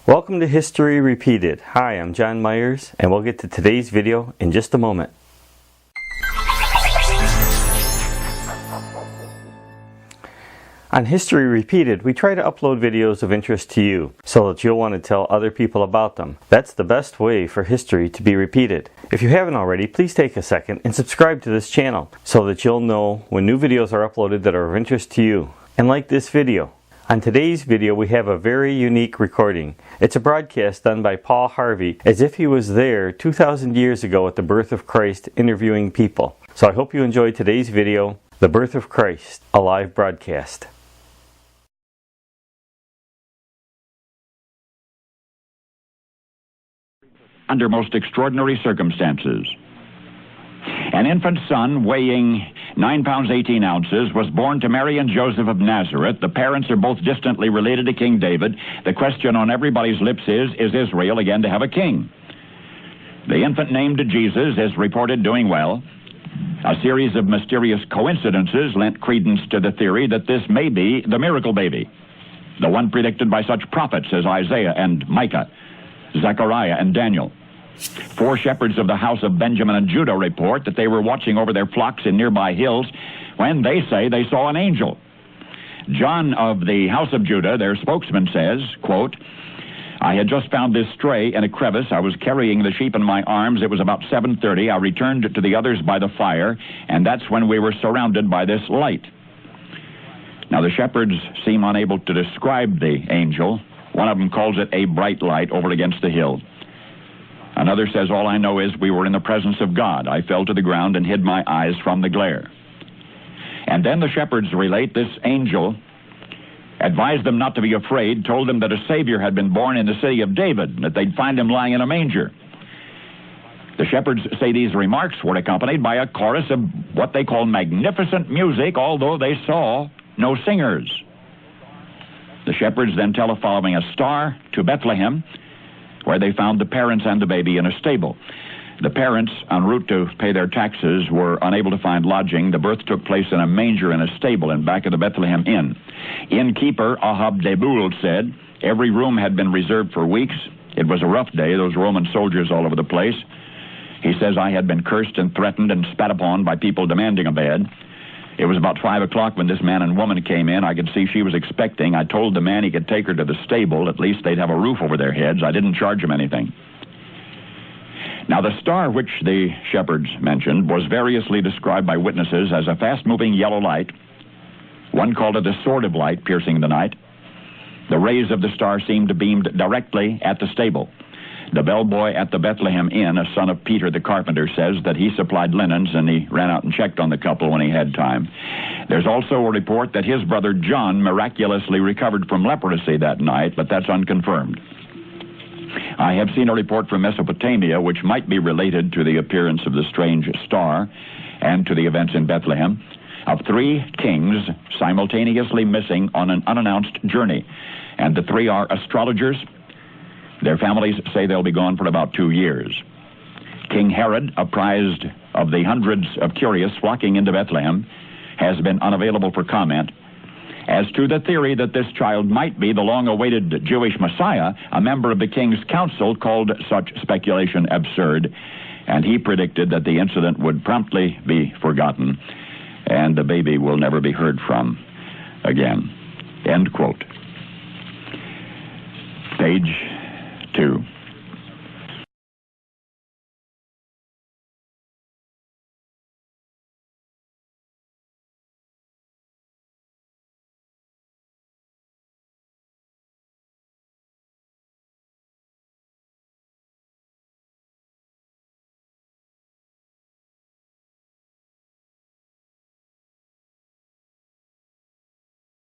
Welcome to History Repeated. Hi, I'm John Myers, and we'll get to today's video in just a moment. On History Repeated, we try to upload videos of interest to you so that you'll want to tell other people about them. That's the best way for history to be repeated. If you haven't already, please take a second and subscribe to this channel so that you'll know when new videos are uploaded that are of interest to you. And like this video. On today's video, we have a very unique recording. It's a broadcast done by Paul Harvey as if he was there 2,000 years ago at the birth of Christ interviewing people. So I hope you enjoyed today's video, The Birth of Christ, a live broadcast. Under most extraordinary circumstances. An infant son weighing 9 pounds 18 ounces was born to Mary and Joseph of Nazareth. The parents are both distantly related to King David. The question on everybody's lips is Israel again to have a king? The infant named Jesus is reported doing well. A series of mysterious coincidences lent credence to the theory that this may be the miracle baby, the one predicted by such prophets as Isaiah and Micah, Zechariah and Daniel. 4 shepherds of the house of Benjamin and Judah report that they were watching over their flocks in nearby hills when they say they saw an angel. John of the house of Judah, their spokesman, says, quote, "I had just found this stray in a crevice. I was carrying the sheep in my arms. It was about 7:30. I returned to the others by the fire, and that's when we were surrounded by this light." Now the shepherds seem unable to describe the angel. One of them calls it a bright light over against the hill. Another says, "All I know is we were in the presence of God. I fell to the ground and hid my eyes from the glare." And then the shepherds relate this angel advised them not to be afraid, told them that a Savior had been born in the city of David, that they'd find him lying in a manger. The shepherds say these remarks were accompanied by a chorus of what they call magnificent music, although they saw no singers. The shepherds then tell of following a star to Bethlehem, where they found the parents and the baby in a stable. The parents, en route to pay their taxes, were unable to find lodging. The birth took place in a manger in a stable in back of the Bethlehem Inn. Innkeeper Ahab Debul said every room had been reserved for weeks. It was a rough day, those Roman soldiers all over the place. He says, "I had been cursed and threatened and spat upon by people demanding a bed. It was about 5 o'clock when this man and woman came in. I could see she was expecting. I told the man he could take her to the stable. At least they'd have a roof over their heads. I didn't charge him anything." Now, the star which the shepherds mentioned was variously described by witnesses as a fast-moving yellow light. One called it a sword of light piercing the night. The rays of the star seemed beamed directly at the stable. The bellboy at the Bethlehem Inn, a son of Peter the carpenter, says that he supplied linens and he ran out and checked on the couple when he had time. There's also a report that his brother John miraculously recovered from leprosy that night, but that's unconfirmed. I have seen a report from Mesopotamia which might be related to the appearance of the strange star and to the events in Bethlehem, of 3 kings simultaneously missing on an unannounced journey. And the 3 are astrologers. Their families say they'll be gone for about 2 years. King Herod, apprised of the hundreds of curious flocking into Bethlehem, has been unavailable for comment. As to the theory that this child might be the long-awaited Jewish Messiah, a member of the king's council called such speculation absurd, and he predicted that the incident would promptly be forgotten, and the baby will never be heard from again. End quote. Page 2.